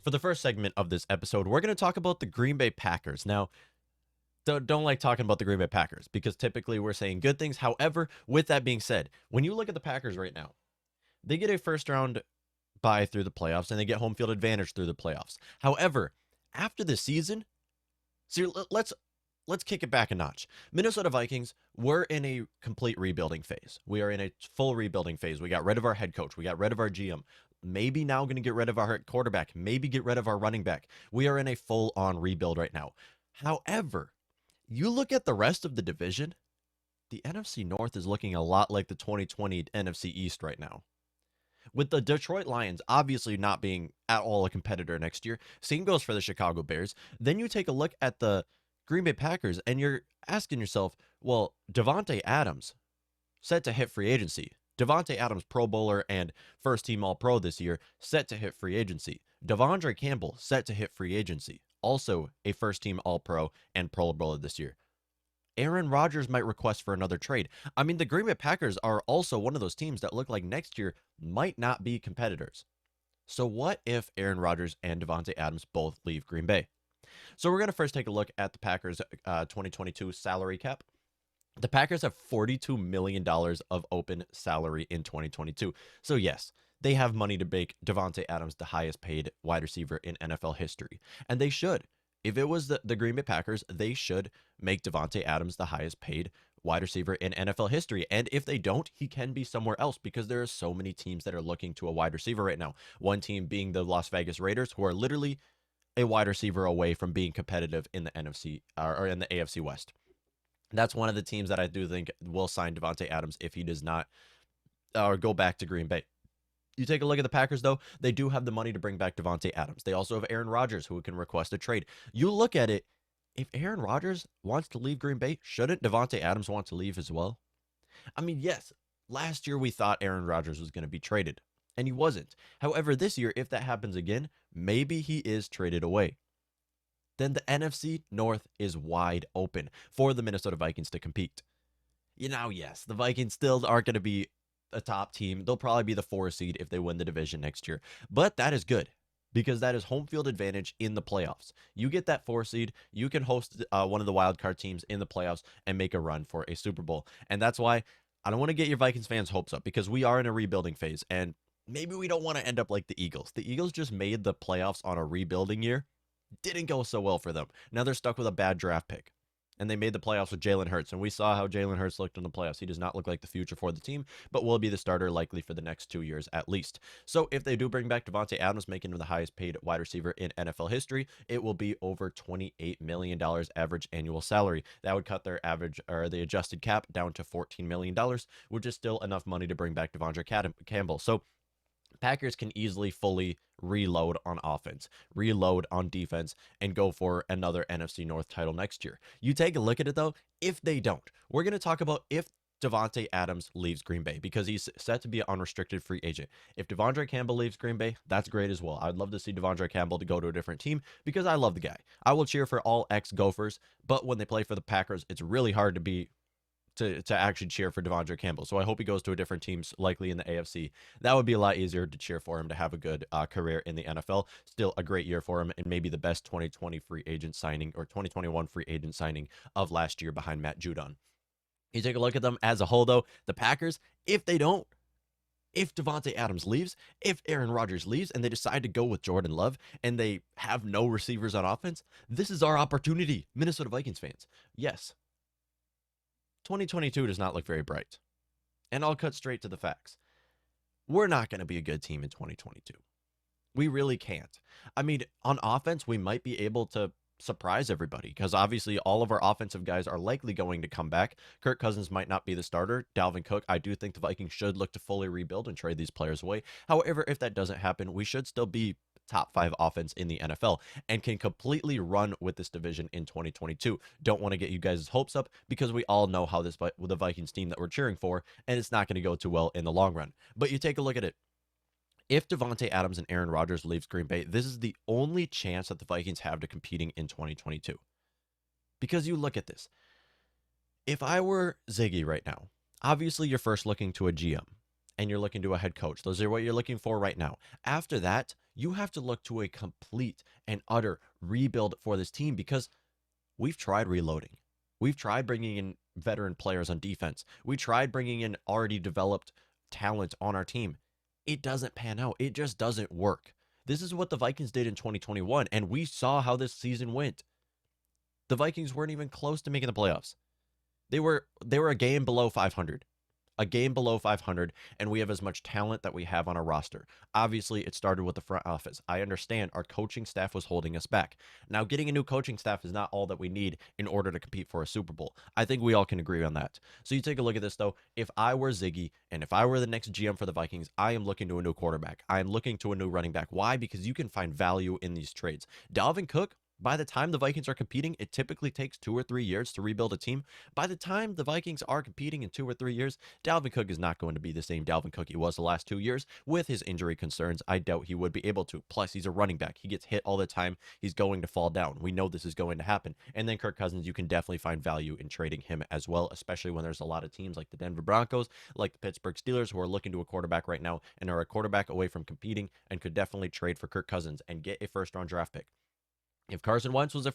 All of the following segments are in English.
For the first segment of this episode, we're going to talk about the Green Bay Packers. Now, don't like talking about the Green Bay Packers because typically we're saying good things. However, with that being said, when you look at the Packers right now, they get a first round bye through the playoffs and they get home field advantage through the playoffs. However, after the season, let's kick it back a notch. Minnesota Vikings, we're in a complete rebuilding phase. We are in a full rebuilding phase. We got rid of our head coach. We got rid of our GM. Maybe now going to get rid of our quarterback. Maybe get rid of our running back. We are in a full-on rebuild right now. However, you look at the rest of the division, the NFC North is looking a lot like the 2020 NFC East right now. With the Detroit Lions obviously not being at all a competitor next year, same goes for the Chicago Bears. Then you take a look at the Green Bay Packers and you're asking yourself, well, Davante Adams set to hit free agency. Davante Adams, Pro Bowler and first team All Pro this year, set to hit free agency. Devondre Campbell set to hit free agency. Also a first team All Pro and Pro Bowler this year. Aaron Rodgers might request for another trade. I mean, the Green Bay Packers are also one of those teams that look like next year might not be competitors. So what if Aaron Rodgers and Davante Adams both leave Green Bay? So we're going to first take a look at the Packers 2022 salary cap. The Packers have $42 million of open salary in 2022. So yes, they have money to make Davante Adams the highest paid wide receiver in NFL history. And they should. If it was the Green Bay Packers, they should make Davante Adams the highest paid wide receiver in NFL history. And if they don't, he can be somewhere else because there are so many teams that are looking to a wide receiver right now. One team being the Las Vegas Raiders, who are literally a wide receiver away from being competitive in the NFC or in the AFC West. That's one of the teams that I do think will sign Davante Adams if he does not or go back to Green Bay. You take a look at the Packers, though, they do have the money to bring back Davante Adams. They also have Aaron Rodgers, who can request a trade. You look at it, if Aaron Rodgers wants to leave Green Bay, shouldn't Davante Adams want to leave as well? I mean, yes, last year we thought Aaron Rodgers was going to be traded, and he wasn't. However, this year, if that happens again, maybe he is traded away. Then the NFC North is wide open for the Minnesota Vikings to compete. Yes, the Vikings still aren't going to be a top team. They'll probably be the 4 seed if they win the division next year. But that is good because that is home field advantage in the playoffs. You get that 4 seed, you can host one of the wild card teams in the playoffs and make a run for a Super Bowl. And that's why I don't want to get your Vikings fans' hopes up because we are in a rebuilding phase and maybe we don't want to end up like the Eagles. The Eagles just made the playoffs on a rebuilding year. Didn't go so well for them. Now they're stuck with a bad draft pick. And they made the playoffs with Jalen Hurts. And we saw how Jalen Hurts looked in the playoffs. He does not look like the future for the team, but will be the starter likely for the next 2 years at least. So if they do bring back Davante Adams, making him the highest paid wide receiver in NFL history, it will be over $28 million average annual salary. That would cut their average or the adjusted cap down to $14 million, which is still enough money to bring back Devondre Campbell. So Packers can easily fully reload on offense, reload on defense, and go for another NFC North title next year. You take a look at it, though, if they don't. We're going to talk about if Davante Adams leaves Green Bay because he's set to be an unrestricted free agent. If Devondre Campbell leaves Green Bay, that's great as well. I'd love to see Devondre Campbell to go to a different team because I love the guy. I will cheer for all ex-Gophers, but when they play for the Packers, it's really hard to be to actually cheer for Devondre Campbell. So I hope he goes to a different team, likely in the AFC. That would be a lot easier to cheer for him to have a good career in the NFL. Still a great year for him and maybe the best 2020 free agent signing or 2021 free agent signing of last year behind Matt Judon. You take a look at them as a whole, though. The Packers, if Davante Adams leaves, if Aaron Rodgers leaves and they decide to go with Jordan Love and they have no receivers on offense, this is our opportunity, Minnesota Vikings fans. Yes, 2022 does not look very bright. And I'll cut straight to the facts. We're not going to be a good team in 2022. We really can't. I mean, on offense, we might be able to surprise everybody because obviously all of our offensive guys are likely going to come back. Kirk Cousins might not be the starter. Dalvin Cook, I do think the Vikings should look to fully rebuild and trade these players away. However, if that doesn't happen, we should still be top 5 offense in the NFL and can completely run with this division in 2022. Don't want to get you guys' hopes up because we all know how the Vikings team that we're cheering for, and it's not going to go too well in the long run. But you take a look at it. If Davante Adams and Aaron Rodgers leaves Green Bay, this is the only chance that the Vikings have to competing in 2022. Because you look at this. If I were Ziggy right now, obviously you're first looking to a GM and you're looking to a head coach. Those are what you're looking for right now. After that, you have to look to a complete and utter rebuild for this team because we've tried reloading. We've tried bringing in veteran players on defense. We tried bringing in already developed talent on our team. It doesn't pan out. It just doesn't work. This is what the Vikings did in 2021, and we saw how this season went. The Vikings weren't even close to making the playoffs. They were a game below 500. A game below 500, and we have as much talent that we have on our roster. Obviously, it started with the front office. I understand our coaching staff was holding us back. Now, getting a new coaching staff is not all that we need in order to compete for a Super Bowl. I think we all can agree on that. So you take a look at this, though. If I were Ziggy, and if I were the next GM for the Vikings, I am looking to a new quarterback. I am looking to a new running back. Why? Because you can find value in these trades. Dalvin Cook, by the time the Vikings are competing, it typically takes 2 or 3 years to rebuild a team. By the time the Vikings are competing in 2 or 3 years, Dalvin Cook is not going to be the same Dalvin Cook he was the last 2 years. With his injury concerns, I doubt he would be able to. Plus, he's a running back. He gets hit all the time. He's going to fall down. We know this is going to happen. And then Kirk Cousins, you can definitely find value in trading him as well, especially when there's a lot of teams like the Denver Broncos, like the Pittsburgh Steelers, who are looking to a quarterback right now and are a quarterback away from competing and could definitely trade for Kirk Cousins and get a first-round draft pick. If Carson Wentz was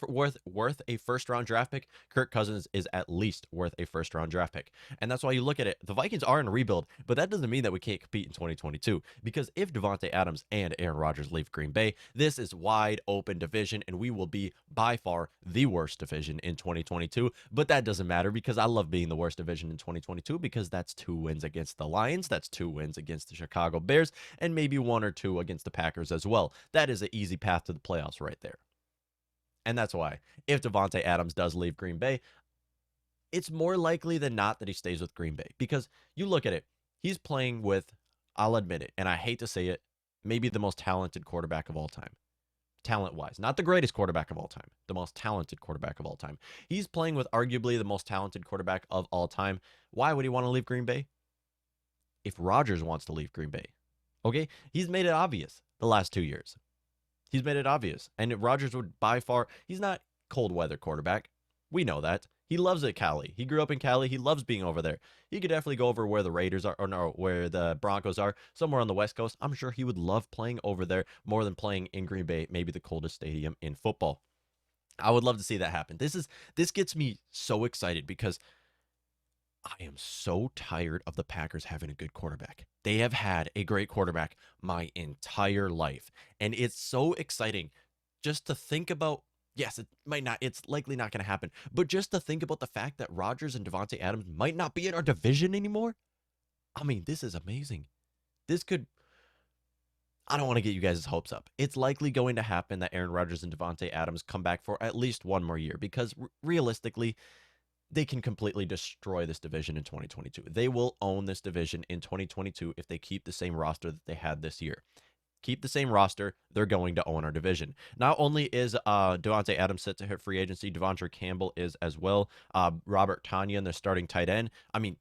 worth a first-round draft pick, Kirk Cousins is at least worth a first-round draft pick. And that's why you look at it. The Vikings are in a rebuild, but that doesn't mean that we can't compete in 2022. Because if Davante Adams and Aaron Rodgers leave Green Bay, this is wide open division, and we will be by far the worst division in 2022. But that doesn't matter because I love being the worst division in 2022 because that's 2 wins against the Lions, that's 2 wins against the Chicago Bears, and maybe 1 or 2 against the Packers as well. That is an easy path to the playoffs right there. And that's why, if Davante Adams does leave Green Bay, it's more likely than not that he stays with Green Bay. Because you look at it, he's playing with, I'll admit it, and I hate to say it, maybe the most talented quarterback of all time. Talent-wise. Not the greatest quarterback of all time. The most talented quarterback of all time. He's playing with arguably the most talented quarterback of all time. Why would he want to leave Green Bay? If Rodgers wants to leave Green Bay. Okay? He's made it obvious the last 2 years. He's made it obvious. And Rodgers would by far, he's not cold weather quarterback. We know that. He loves it, Cali. He grew up in Cali. He loves being over there. He could definitely go over where the Raiders are, or no, where the Broncos are, somewhere on the West Coast. I'm sure he would love playing over there more than playing in Green Bay, maybe the coldest stadium in football. I would love to see that happen. This gets me so excited because I am so tired of the Packers having a good quarterback. They have had a great quarterback my entire life. And it's so exciting just to think about. Yes, it might not, it's likely not going to happen. But just to think about the fact that Rodgers and Davante Adams might not be in our division anymore. I mean, this is amazing. I don't want to get you guys' hopes up. It's likely going to happen that Aaron Rodgers and Davante Adams come back for at least 1 more year because realistically, they can completely destroy this division in 2022. They will own this division in 2022 if they keep the same roster that they had this year. Keep the same roster, they're going to own our division. Not only is Davante Adams set to hit free agency, Devontae Campbell is as well. Robert Tonyan, their starting tight end. I mean,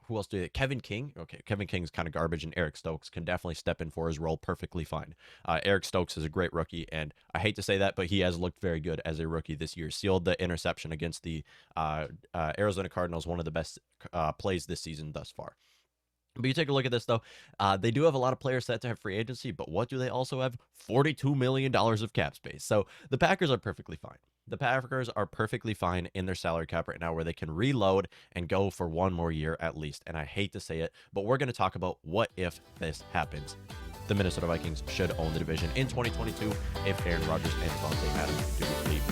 who else do they? Kevin King. Okay, Kevin King's kind of garbage, and Eric Stokes can definitely step in for his role perfectly fine. Eric Stokes is a great rookie, and I hate to say that, but he has looked very good as a rookie this year. Sealed the interception against the Arizona Cardinals, one of the best plays this season thus far. But you take a look at this, though. They do have a lot of players set to have free agency, but what do they also have? $42 million of cap space. So the Packers are perfectly fine. The Packers are perfectly fine in their salary cap right now where they can reload and go for 1 more year at least. And I hate to say it, but we're going to talk about what if this happens. The Minnesota Vikings should own the division in 2022 if Aaron Rodgers and Davante Adams do leave.